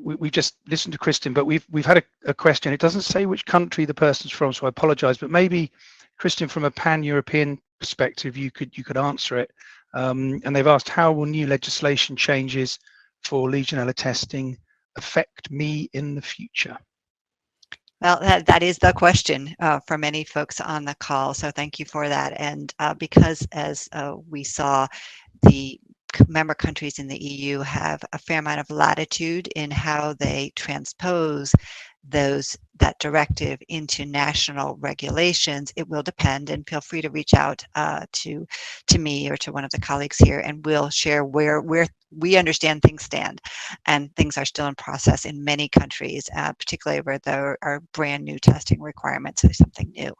we just listened to Kristen, but we've had a question. It doesn't say which country the person's from, so I apologise. But maybe, Kristen, from a pan-European perspective, you could answer it. And they've asked, how will new legislation changes for Legionella testing affect me in the future? Well, that is the question for many folks on the call. So thank you for that. And because as we saw, the member countries in the EU have a fair amount of latitude in how they transpose that directive into national regulations. It will depend, and feel free to reach out to me or to one of the colleagues here, and we'll share where we understand things stand. And things are still in process in many countries, particularly where there are brand new testing requirements or something new.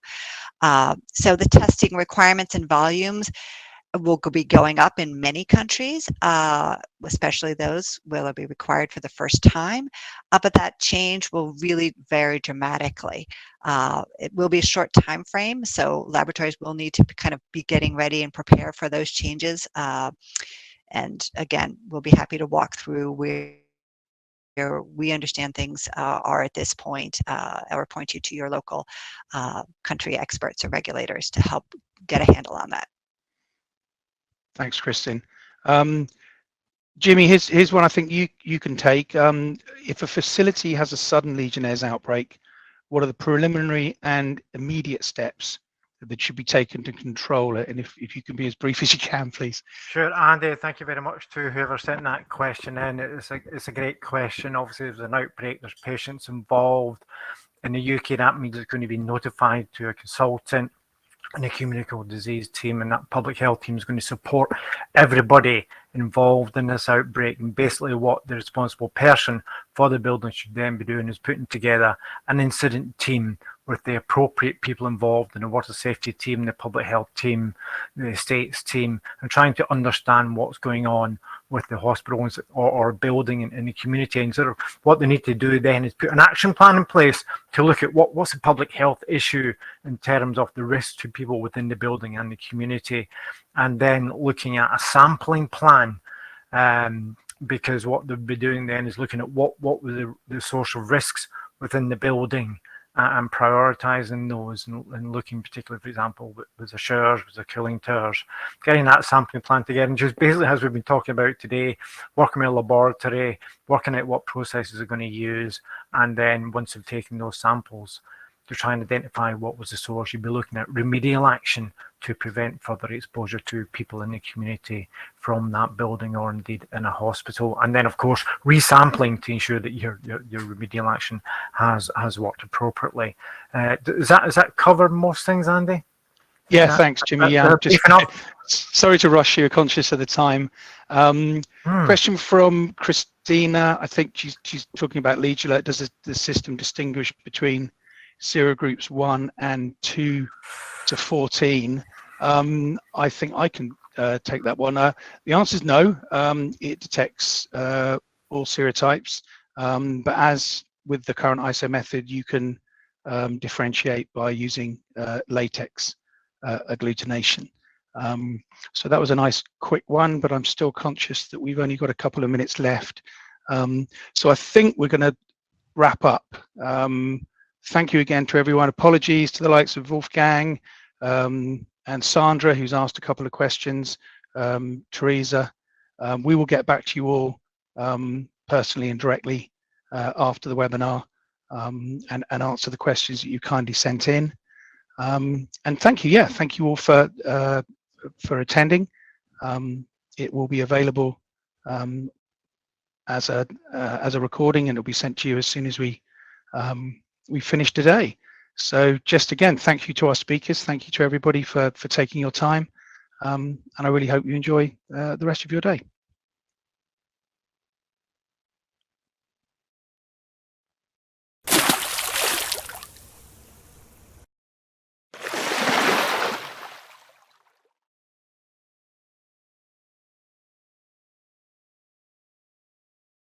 So the testing requirements and volumes will be going up in many countries, especially those where they'll be required for the first time, but that change will really vary dramatically. It will be a short time frame, so laboratories will need to kind of be getting ready and prepare for those changes. And again, we'll be happy to walk through where we understand things are at this point, or point you to your local country experts or regulators to help get a handle on that. Thanks, Kristen. Jimmy, here's one I think you can take. If a facility has a sudden Legionnaires outbreak, what are the preliminary and immediate steps that should be taken to control it? And if you can be as brief as you can, please. Sure, Andy, thank you very much to whoever sent that question in. It's a great question. Obviously, there's an outbreak, there's patients involved. In the UK, that means it's going to be notified to a consultant and a communicable disease team, and that public health team is going to support everybody involved in this outbreak. And basically what the responsible person for the building should then be doing is putting together an incident team with the appropriate people involved in the water safety team, the public health team, the estates team, and trying to understand what's going on with the hospital or building in the community. And sort of what they need to do then is put an action plan in place to look at what's the public health issue in terms of the risk to people within the building and the community, and then looking at a sampling plan, because what they'll be doing then is looking at what were the source of risks within the building, and prioritizing those, and looking particularly, for example, with the showers, with the cooling towers, getting that sampling plan together, and just basically, as we've been talking about today, working with a laboratory, working out what processes are going to use, and then once you've taken those samples, to try and identify what was the source, you'd be looking at remedial action to prevent further exposure to people in the community from that building or indeed in a hospital. And then, of course, resampling to ensure that your remedial action has worked appropriately. Does that cover most things, Andy? Yeah, thanks, Jimmy. Yeah, just sorry to rush you, conscious of the time. Question from Christina. I think she's talking about Legiolert. Does the system distinguish between serogroups 1 and 2 to 14? I think I can take that one. The answer is no. It detects all serotypes, but as with the current ISO method, you can differentiate by using latex agglutination. So that was a nice quick one, but I'm still conscious that we've only got a couple of minutes left. So I think we're going to wrap up. Thank you again to everyone. Apologies to the likes of Wolfgang and Sandra, who's asked a couple of questions, Teresa. We will get back to you all personally and directly after the webinar, and answer the questions that you kindly sent in. And thank you. Yeah, thank you all for attending. It will be available as a recording, and it'll be sent to you as soon as we finish today. So just again, thank you to our speakers. Thank you to everybody for taking your time. And I really hope you enjoy the rest of your day.